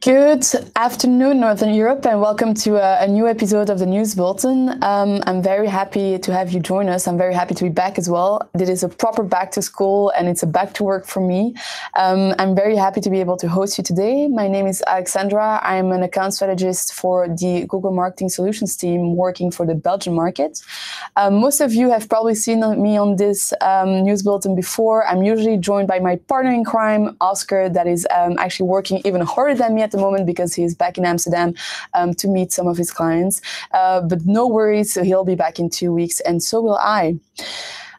Good afternoon, Northern Europe, and welcome to a new episode of the News Bulletin. I'm very happy to have you join us. I'm very happy to be back as well. This is a proper back to school and it's a back to work for me. I'm very happy to be able to host you today. My name is Alexandra. I'm an account strategist for the Google Marketing Solutions team working for the Belgian market. Most of you have probably seen me on this News Bulletin before. I'm usually joined by my partner in crime, Oscar, that is actually working even harder than me at the moment because he's back in Amsterdam to meet some of his clients. But no worries, he'll be back in 2 weeks, and so will I.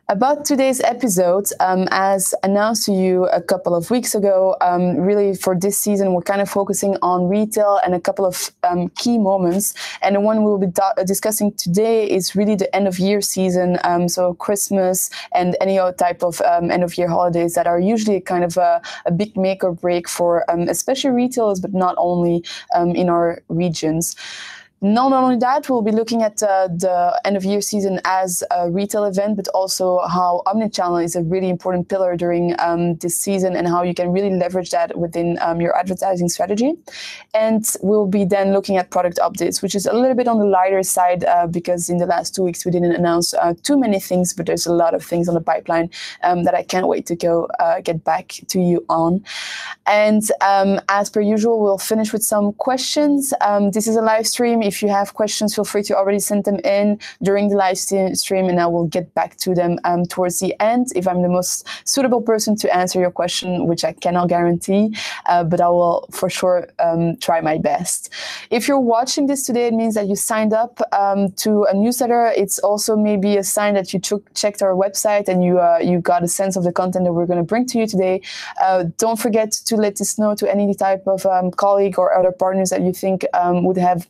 About today's episode, as announced to you a couple of weeks ago, really for this season, we're kind of focusing on retail and a couple of key moments. And the one we'll be discussing today is really the end of year season. So Christmas and any other type of end of year holidays that are usually kind of a big make or break for especially retailers, but not only in our regions. Not only that, we'll be looking at the end of year season as a retail event, but also how Omnichannel is a really important pillar during this season and how you can really leverage that within your advertising strategy. And we'll be then looking at product updates, which is a little bit on the lighter side because in the last 2 weeks we didn't announce too many things, but there's a lot of things on the pipeline that I can't wait to go get back to you on. And as per usual, we'll finish with some questions. This is a live stream. If you have questions, feel free to already send them in during the live stream, and I will get back to them towards the end if I'm the most suitable person to answer your question, which I cannot guarantee, but I will for sure try my best. If you're watching this today, it means that you signed up to a newsletter. It's also maybe a sign that you checked our website and you got a sense of the content that we're going to bring to you today. Don't forget to let this know to any type of colleague or other partners that you think would have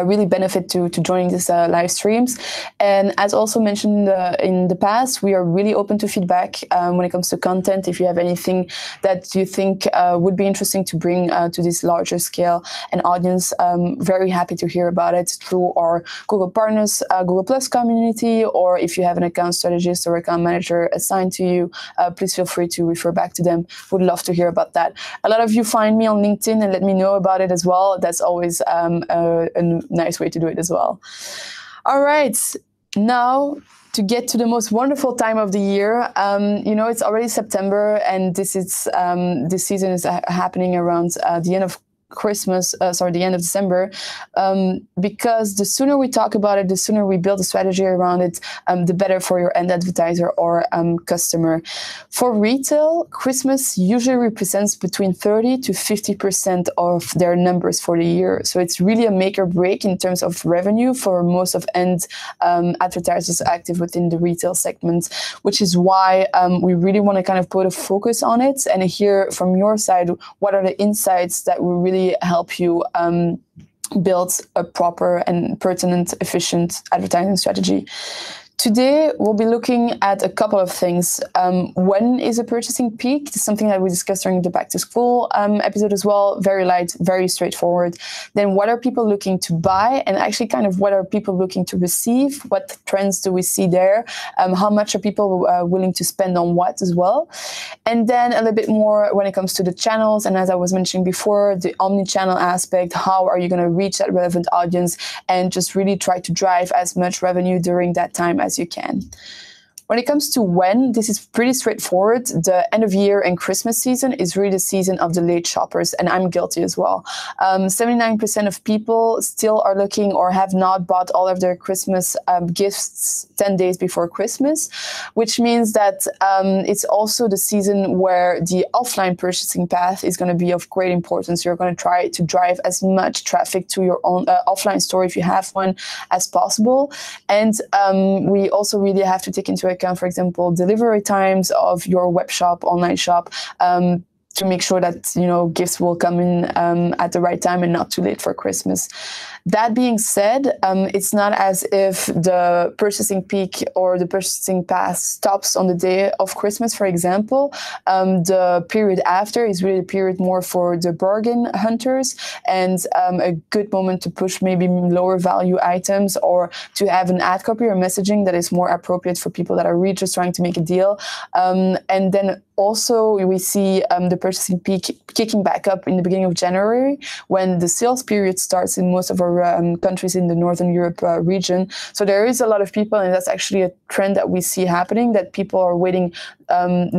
really benefit to joining this live streams. And as also mentioned in the past, we are really open to feedback when it comes to content. If you have anything that you think would be interesting to bring to this larger scale and audience, very happy to hear about it through our Google Partners, Google Plus community, or if you have an account strategist or account manager assigned to you, please feel free to refer back to them. Would love to hear about that. A lot of you find me on LinkedIn and let me know about it as well. That's always a nice way to do it as well. All right, now to get to the most wonderful time of the year. It's already September, and this season is happening around the end of the end of December, because the sooner we talk about it, the sooner we build a strategy around it, the better for your end advertiser or customer. For retail, Christmas usually represents between 30 to 50% of their numbers for the year. So it's really a make or break in terms of revenue for most of end advertisers active within the retail segment, which is why we really want to kind of put a focus on it and hear from your side, what are the insights that will really help you build a proper and pertinent, efficient advertising strategy. Today, we'll be looking at a couple of things. When is a purchasing peak? This is something that we discussed during the Back to School episode as well. Very light, very straightforward. Then what are people looking to buy? And actually kind of what are people looking to receive? What trends do we see there? How much are people willing to spend on what as well? And then a little bit more when it comes to the channels. And as I was mentioning before, the omni-channel aspect, how are you going to reach that relevant audience and just really try to drive as much revenue during that time as you can. When it comes to when, this is pretty straightforward. The end of year and Christmas season is really the season of the late shoppers, and I'm guilty as well. 79% of people still are looking or have not bought all of their Christmas gifts 10 days before Christmas, which means that it's also the season where the offline purchasing path is going to be of great importance. You're going to try to drive as much traffic to your own offline store if you have one as possible. And we also really have to take into account, for example, delivery times of your web shop, online shop, to make sure that, gifts will come in at the right time and not too late for Christmas. That being said, it's not as if the purchasing peak or the purchasing path stops on the day of Christmas, for example. The period after is really a period more for the bargain hunters and a good moment to push maybe lower value items or to have an ad copy or messaging that is more appropriate for people that are really just trying to make a deal. And then also we see the purchasing peak kicking back up in the beginning of January, when the sales period starts in most of our countries in the Northern Europe region. So there is a lot of people, and that's actually a trend that we see happening, that people are waiting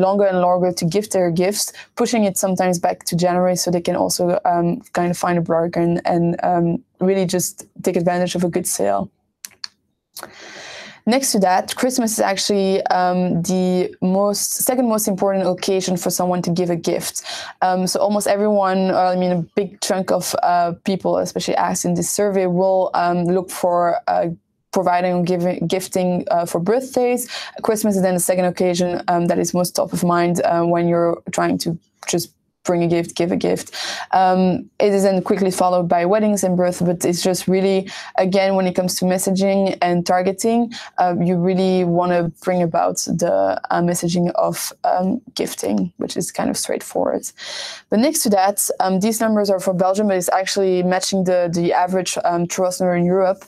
longer and longer to gift their gifts, pushing it sometimes back to January so they can also kind of find a bargain and really just take advantage of a good sale. Next to that, Christmas is actually the second most important occasion for someone to give a gift. So almost everyone, a big chunk of people, especially asked in this survey, will look for providing or gifting for birthdays. Christmas is then the second occasion that is most top of mind when you're trying to just bring a gift, give a gift. It is then quickly followed by weddings and birth, but it's just really, again, when it comes to messaging and targeting, you really want to bring about the messaging of gifting, which is kind of straightforward. But next to that, these numbers are for Belgium, but it's actually matching the average throughout Northern Europe.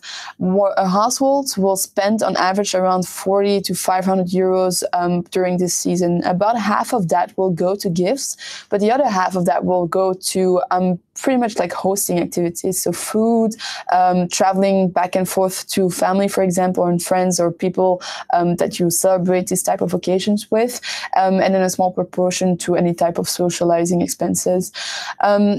A household will spend on average around 40 to 500 euros during this season. About half of that will go to gifts, but the other half of that will go to pretty much like hosting activities. So food, traveling back and forth to family, for example, and friends or people that you celebrate this type of occasions with, and then a small proportion to any type of socializing expenses.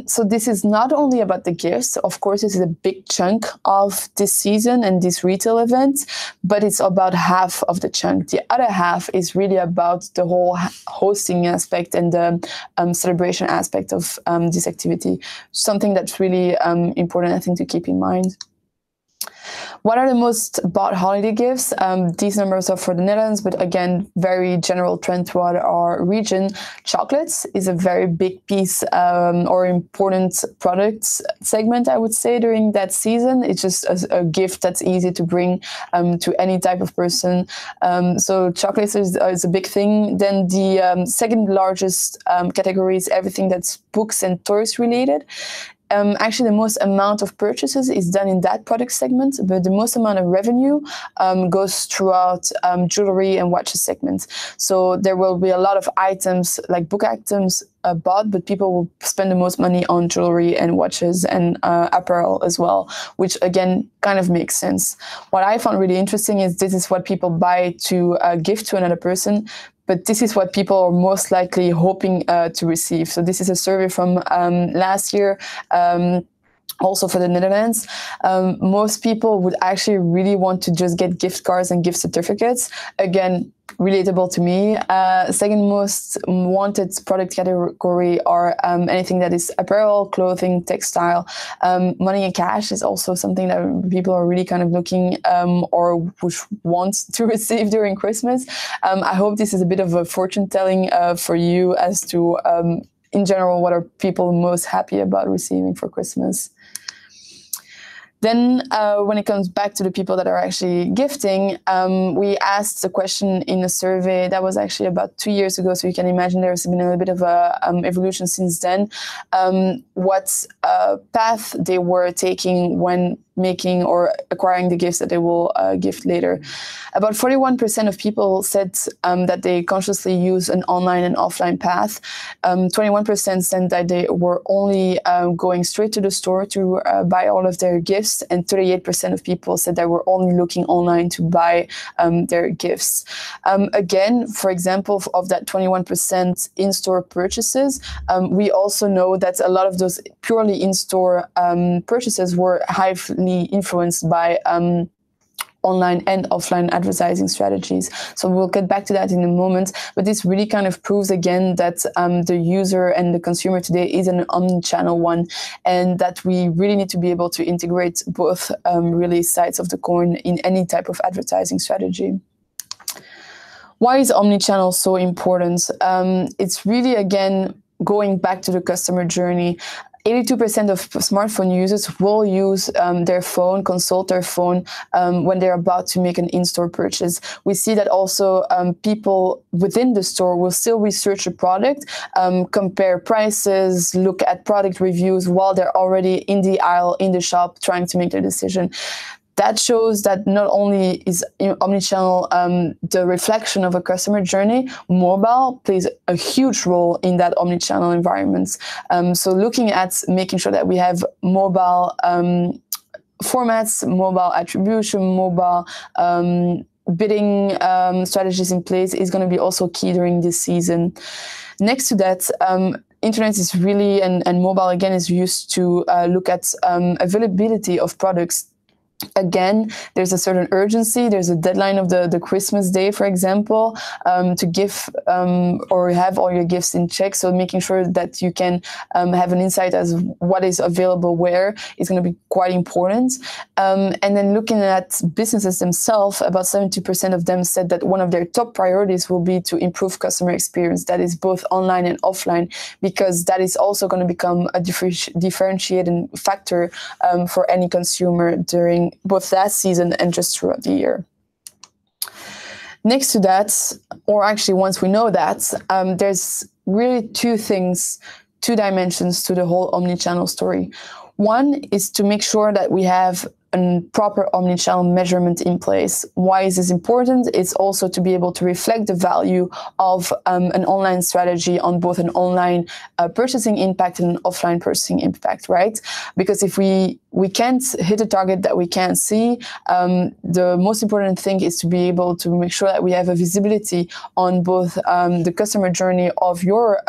So this is not only about the gifts. Of course, this is a big chunk of this season and this retail event, but it's about half of the chunk. The other half is really about the whole hosting aspect and the celebration aspect of this activity. Something that's really important, I think, to keep in mind. What are the most bought holiday gifts? These numbers are for the Netherlands, but again, very general trend throughout our region. Chocolates is a very big piece or important product segment, I would say, during that season. It's just a gift that's easy to bring to any type of person. So chocolates is a big thing. Then the second largest category is everything that's books and toys related. Actually, the most amount of purchases is done in that product segment, but the most amount of revenue goes throughout jewelry and watches segments. So there will be a lot of items, like book items, bought, but people will spend the most money on jewelry and watches and apparel as well, which again kind of makes sense. What I found really interesting is this is what people buy to give to another person, but this is what people are most likely hoping to receive. So this is a survey from last year, also for the Netherlands. Most people would actually really want to just get gift cards and gift certificates. Again, relatable to me. Second most wanted product category are anything that is apparel, clothing, textile. Money and cash is also something that people are really kind of looking or which want to receive during Christmas. I hope this is a bit of a fortune telling for you as to, in general, what are people most happy about receiving for Christmas. Then when it comes back to the people that are actually gifting, we asked the question in a survey that was actually about 2 years ago. So you can imagine there's been a little bit of a evolution since then, what path they were taking when making or acquiring the gifts that they will gift later. About 41% of people said that they consciously use an online and offline path. 21% said that they were only going straight to the store to buy all of their gifts, and 38% of people said they were only looking online to buy their gifts. Again, for example, of that 21% in-store purchases, we also know that a lot of those purely in-store purchases were highly influenced by online and offline advertising strategies. So we'll get back to that in a moment, but this really kind of proves again that the user and the consumer today is an omnichannel one, and that we really need to be able to integrate both really sides of the coin in any type of advertising strategy. Why is omnichannel so important? It's really, again, going back to the customer journey. 82% of smartphone users will use their phone, consult their phone when they're about to make an in-store purchase. We see that also people within the store will still research a product, compare prices, look at product reviews while they're already in the aisle, in the shop, trying to make their decision. that shows that not only is omnichannel the reflection of a customer journey, mobile plays a huge role in that omnichannel environment. So looking at making sure that we have mobile formats, mobile attribution, mobile bidding strategies in place is going to be also key during this season. Next to that, internet is really, and mobile again is used to look at availability of products. Again, there's a certain urgency. There's a deadline of the Christmas day, for example, to give or have all your gifts in check. So making sure that you can have an insight as what is available where is going to be quite important. And then looking at businesses themselves, about 70% of them said that one of their top priorities will be to improve customer experience. That is both online and offline, because that is also going to become a differentiating factor for any consumer during both that season and just throughout the year. Next to that, or actually once we know that, there's really two dimensions to the whole omnichannel story. One is to make sure that we have a proper omnichannel measurement in place. Why is this important? It's also to be able to reflect the value of an online strategy on both an online purchasing impact and an offline purchasing impact, right? Because if we can't hit a target that we can't see, the most important thing is to be able to make sure that we have a visibility on both the customer journey of your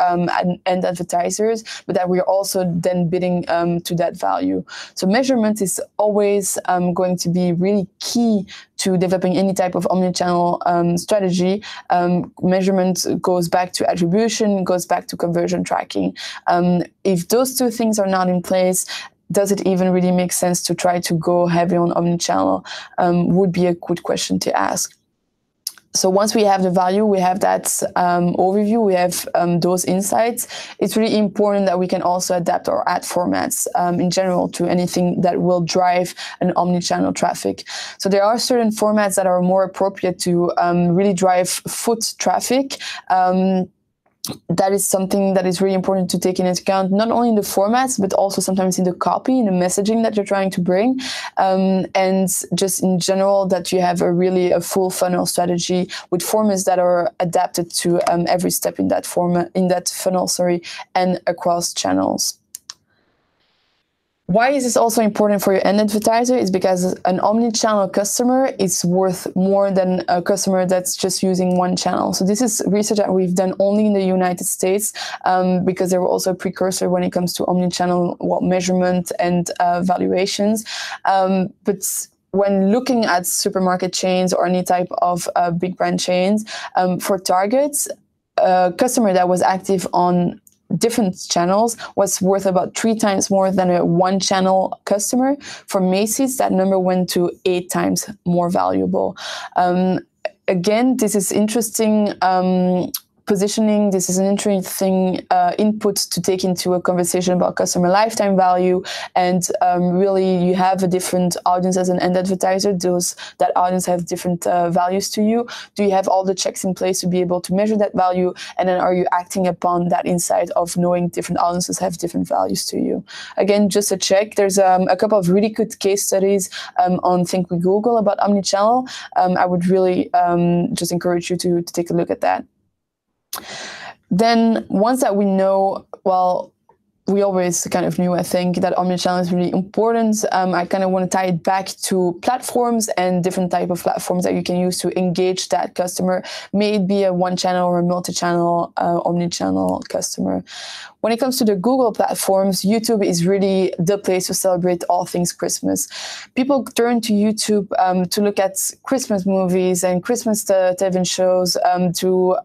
end advertisers, but that we're also then bidding to that value. So measurement is always going to be really key to developing any type of omnichannel strategy. Measurement goes back to attribution, goes back to conversion tracking. If those two things are not in place, does it even really make sense to try to go heavy on omnichannel? Would be a good question to ask. So once we have the value, we have that overview, we have those insights, it's really important that we can also adapt our ad formats in general to anything that will drive an omnichannel traffic. So there are certain formats that are more appropriate to really drive foot traffic. That is something that is really important to take into account, not only in the formats, but also sometimes in the copy, in the messaging that you're trying to bring. And just in general, that you have a full funnel strategy with formats that are adapted to every step in that funnel, and across channels. Why is this also important for your end advertiser? Is because an omnichannel customer is worth more than a customer that's just using one channel. So this is research that we've done only in the United States, because they were also a precursor when it comes to omnichannel measurement and valuations. But when looking at supermarket chains or any type of big brand chains, for Target, a customer that was active on different channels was worth about 3 times more than a one channel customer. For Macy's, that number went to 8 times more valuable. Again, this is interesting positioning. This is an interesting input to take into a conversation about customer lifetime value. And really, you have a different audience as an end advertiser. That audience have different values to you. Do you have all the checks in place to be able to measure that value? And then are you acting upon that insight of knowing different audiences have different values to you? Again, just a check. There's a couple of really good case studies on Think with Google about omnichannel. I would really just encourage you to take a look at that. Then once that we know, well, we always kind of knew, I think, that omnichannel is really important. I kind of want to tie it back to platforms and different type of platforms that you can use to engage that customer. May it be a one channel or a multi-channel, omnichannel customer. When it comes to the Google platforms, YouTube is really the place to celebrate all things Christmas. People turn to YouTube to look at Christmas movies and Christmas television shows, to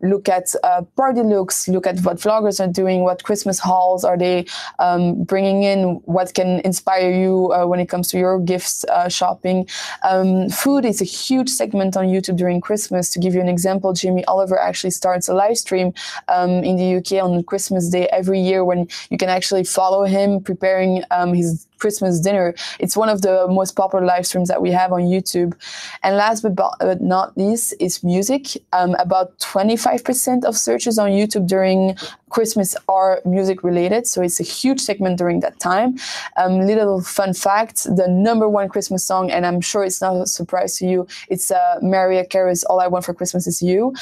look at party looks, look at what vloggers are doing, what Christmas hauls are they bringing in, what can inspire you when it comes to your gifts shopping. Food is a huge segment on YouTube during Christmas. To give you an example, Jamie Oliver actually starts a live stream in the UK on Christmas Day every year, when you can actually follow him preparing his Christmas dinner. It's one of the most popular live streams that we have on YouTube. And last but not least is music. About 25% of searches on YouTube during Christmas are music related, so it's a huge segment during that time. Little fun fact, the #1 Christmas song, and I'm sure it's not a surprise to you, it's Mariah Carey's All I Want for Christmas Is You.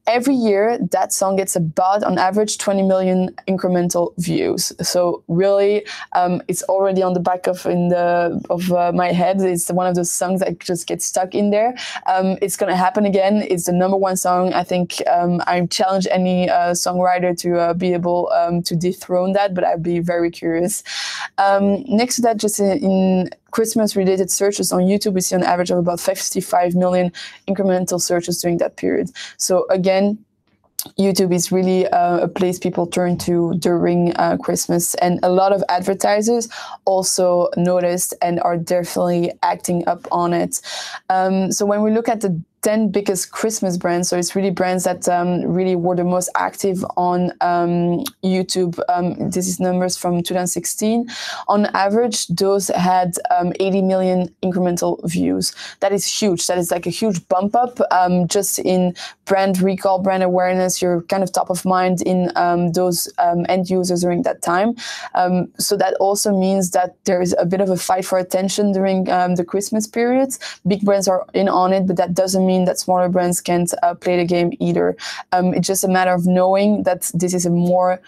Every year, that song gets about, on average, 20 million incremental views. So really, it's already on the back of my head. It's one of those songs that just gets stuck in there. It's going to happen again. It's the #1 song. I think I challenge any songwriter to be able to dethrone that, but I'd be very curious. Next to that, just in Christmas-related searches on YouTube, we see an average of about 55 million incremental searches during that period. So again, YouTube is really a place people turn to during Christmas, and a lot of advertisers also noticed and are definitely acting up on it. So when we look at the 10 biggest Christmas brands, so it's really brands that really were the most active on YouTube. This is numbers from 2016. On average, those had 80 million incremental views. That is huge. That is like a huge bump up just in brand recall, brand awareness. You're kind of top of mind in those end users during that time. So that also means that there is a bit of a fight for attention during the Christmas period. Big brands are in on it, but that doesn't mean that smaller brands can't play the game either. It's just a matter of knowing that this is a more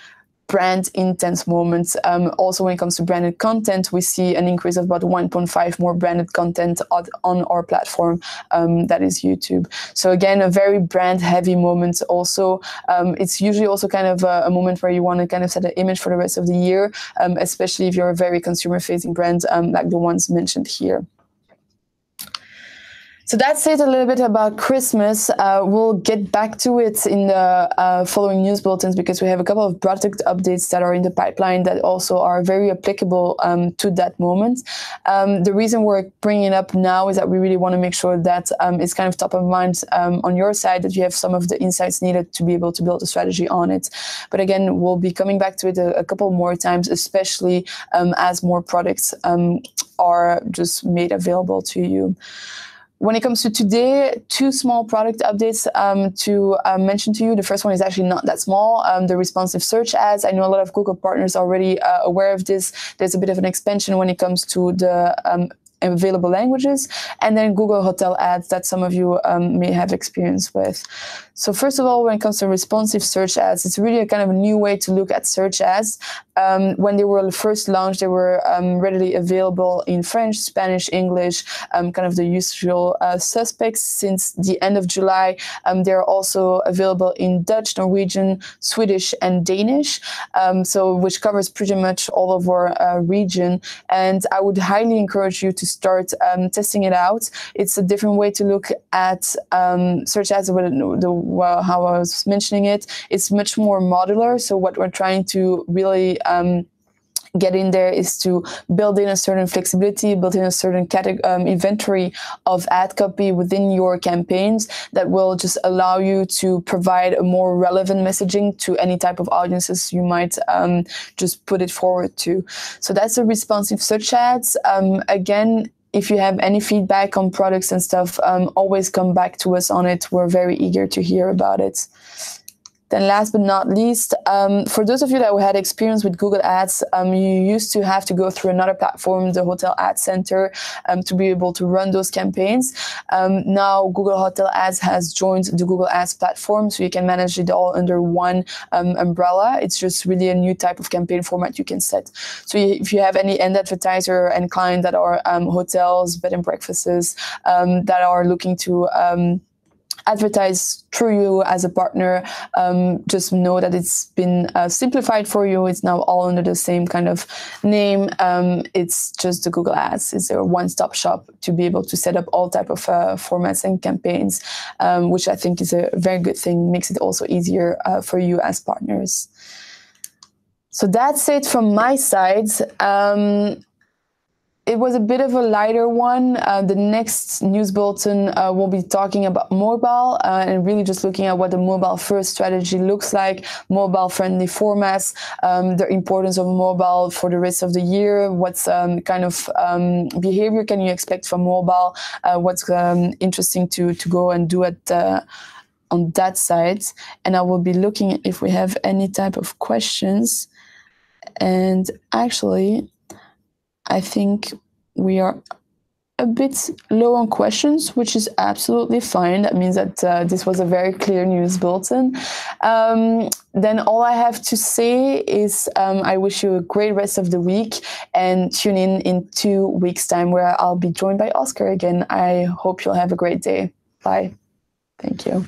brand intense moment. Also, when it comes to branded content, we see an increase of about 1.5 more branded content on our platform, that is YouTube. So again, a very brand heavy moment. Also, it's usually also kind of a moment where you want to kind of set an image for the rest of the year, especially if you're a very consumer facing brand like the ones mentioned here. So that's it a little bit about Christmas. We'll get back to it in the following news bulletins, because we have a couple of product updates that are in the pipeline that also are very applicable to that moment. The reason we're bringing it up now is that we really want to make sure that it's kind of top of mind on your side, that you have some of the insights needed to be able to build a strategy on it. But again, we'll be coming back to it a couple more times, especially as more products are just made available to you. When it comes to today, 2 small product updates to mention to you. The first one is actually not that small, the responsive search ads. I know a lot of Google partners are already aware of this. There's a bit of an expansion when it comes to the available languages, and then Google Hotel ads that some of you may have experience with. So first of all, when it comes to responsive search ads, it's really a kind of a new way to look at search ads. When they were first launched, they were readily available in French, Spanish, English, kind of the usual suspects. Since the end of July, they're also available in Dutch, Norwegian, Swedish, and Danish, so which covers pretty much all of our region. And I would highly encourage you to start testing it out. It's a different way to look at search ads. How I was mentioning it, it's much more modular. So what we're trying to really get in there is to build in a certain flexibility, build in a certain inventory of ad copy within your campaigns that will just allow you to provide a more relevant messaging to any type of audiences you might just put it forward to. So that's the responsive search ads. Again, if you have any feedback on products and stuff, always come back to us on it. We're very eager to hear about it. Then last but not least, for those of you that had experience with Google Ads, you used to have to go through another platform, the Hotel Ad Center, to be able to run those campaigns. Now Google Hotel Ads has joined the Google Ads platform, so you can manage it all under one umbrella. It's just really a new type of campaign format you can set. So if you have any end advertiser and client that are hotels, bed and breakfasts, that are looking to advertise through you as a partner, just know that it's been simplified for you. It's now all under the same kind of name. It's just the Google Ads. It's a one-stop shop to be able to set up all type of formats and campaigns, which I think is a very good thing. Makes it also easier for you as partners. So that's it from my side. it was a bit of a lighter one. The next news bulletin will be talking about mobile and really just looking at what the mobile first strategy looks like, mobile friendly formats, the importance of mobile for the rest of the year, what's kind of behavior can you expect from mobile, what's interesting to go and do at on that side. And I will be looking if we have any type of questions. And actually, I think we are a bit low on questions, which is absolutely fine. That means that this was a very clear news bulletin. Then all I have to say is I wish you a great rest of the week, and tune in 2 weeks' time where I'll be joined by Oscar again. I hope you'll have a great day. Bye. Thank you.